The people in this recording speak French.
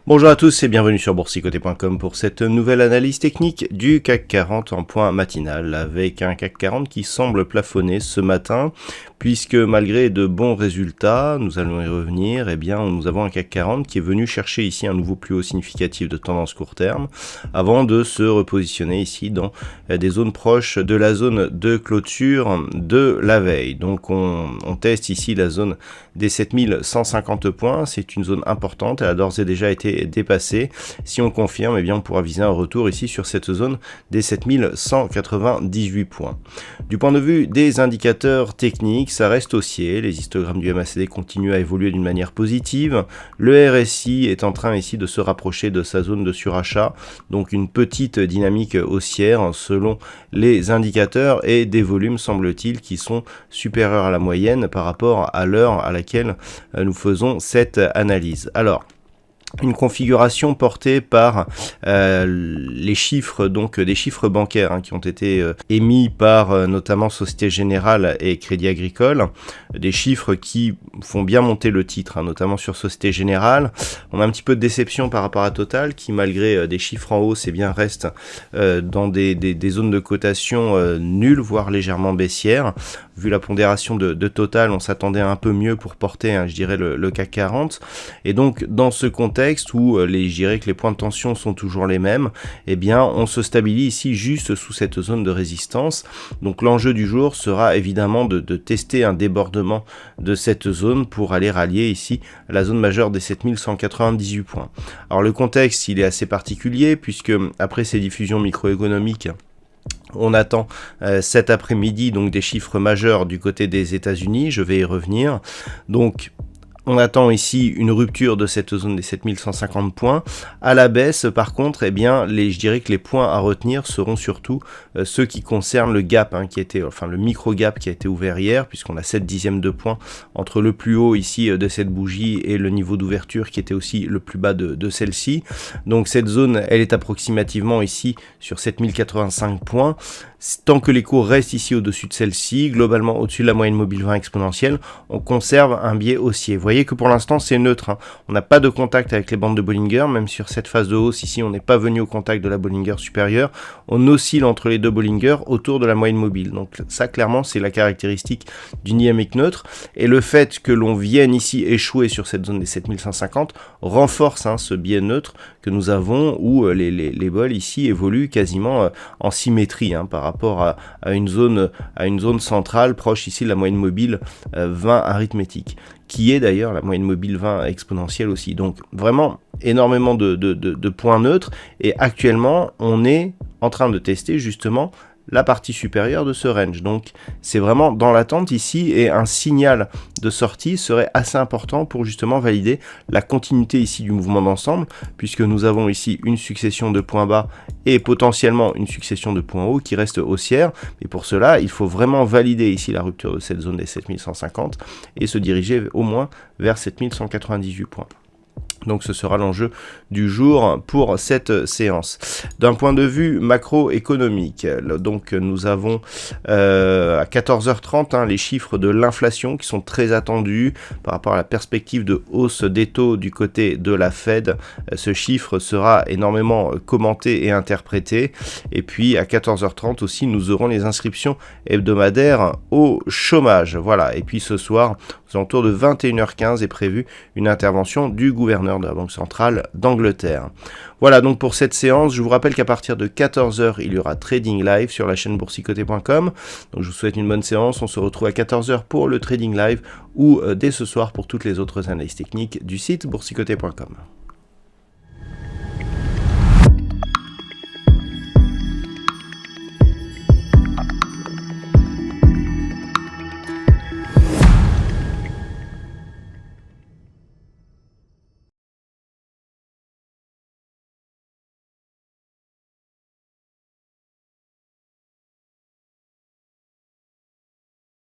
Bonjour à tous et bienvenue sur boursicoté.com pour cette nouvelle analyse technique du CAC 40 en point matinal avec un CAC 40 qui semble plafonner ce matin puisque malgré de bons résultats, nous allons y revenir, nous avons un CAC 40 qui est venu chercher ici un nouveau plus haut significatif de tendance court terme avant de se repositionner ici dans des zones proches de la zone de clôture de la veille. Donc on teste ici la zone des 7150 points, c'est une zone importante, elle a d'ores et déjà été dépassée. Si on confirme, on pourra viser un retour ici sur cette zone des 7198 points. Du point de vue des indicateurs techniques, ça reste haussier, les histogrammes du MACD continuent à évoluer d'une manière positive, le RSI est en train ici de se rapprocher de sa zone de surachat, donc une petite dynamique haussière selon les indicateurs et des volumes semble-t-il qui sont supérieurs à la moyenne par rapport à l'heure à laquelle nous faisons cette analyse. Alors, une configuration portée par les chiffres, donc des chiffres bancaires qui ont été émis par notamment Société Générale et Crédit Agricole, des chiffres qui font bien monter le titre, notamment sur Société Générale. On a un petit peu de déception par rapport à Total qui malgré des chiffres en hausse reste dans des zones de cotation nulles, voire légèrement baissières. Vu la pondération de Total, on s'attendait un peu mieux pour porter, je dirais, le CAC 40. Et donc, dans ce contexte où je dirais que les points de tension sont toujours les mêmes, on se stabilise ici juste sous cette zone de résistance. Donc, l'enjeu du jour sera évidemment de tester un débordement de cette zone pour aller rallier ici la zone majeure des 7198 points. Alors, le contexte, il est assez particulier puisque après ces diffusions microéconomiques, on attend cet après-midi donc des chiffres majeurs du côté des États-Unis, je vais y revenir. Donc on attend ici une rupture de cette zone des 7150 points. À la baisse, par contre, je dirais que les points à retenir seront surtout ceux qui concernent le gap, le micro-gap qui a été ouvert hier, puisqu'on a 7 dixièmes de points entre le plus haut ici de cette bougie et le niveau d'ouverture qui était aussi le plus bas de celle-ci. Donc cette zone, elle est approximativement ici sur 7085 points. Tant que les cours restent ici au-dessus de celle-ci, globalement au-dessus de la moyenne mobile 20 exponentielle, on conserve un biais haussier. Vous voyez que pour l'instant c'est neutre, on n'a pas de contact avec les bandes de Bollinger, même sur cette phase de hausse ici on n'est pas venu au contact de la Bollinger supérieure, on oscille entre les deux Bollinger autour de la moyenne mobile. Donc ça clairement c'est la caractéristique d'une dynamique neutre, et le fait que l'on vienne ici échouer sur cette zone des 7150 renforce ce biais neutre que nous avons où les bols ici évoluent quasiment en symétrie par rapport à une zone centrale proche ici de la moyenne mobile 20 arithmétique, qui est d'ailleurs la moyenne mobile 20 exponentielle aussi. Donc vraiment énormément de points neutres, et actuellement on est en train de tester justement la partie supérieure de ce range. Donc c'est vraiment dans l'attente ici, et un signal de sortie serait assez important pour justement valider la continuité ici du mouvement d'ensemble, puisque nous avons ici une succession de points bas et potentiellement une succession de points hauts qui reste haussière. Et pour cela, il faut vraiment valider ici la rupture de cette zone des 7150 et se diriger au moins vers 7198 points. Donc ce sera l'enjeu du jour pour cette séance. D'un point de vue macroéconomique, donc nous avons à 14h30 les chiffres de l'inflation qui sont très attendus par rapport à la perspective de hausse des taux du côté de la Fed. Ce chiffre sera énormément commenté et interprété. Et puis à 14h30 aussi, nous aurons les inscriptions hebdomadaires au chômage. Voilà. Et puis ce soir, aux alentours de 21h15 est prévue une intervention du gouverneur de la Banque centrale d'Angleterre. Voilà donc pour cette séance. Je vous rappelle qu'à partir de 14h, il y aura Trading Live sur la chaîne boursicoté.com. Donc je vous souhaite une bonne séance. On se retrouve à 14h pour le Trading Live ou dès ce soir pour toutes les autres analyses techniques du site boursicoté.com.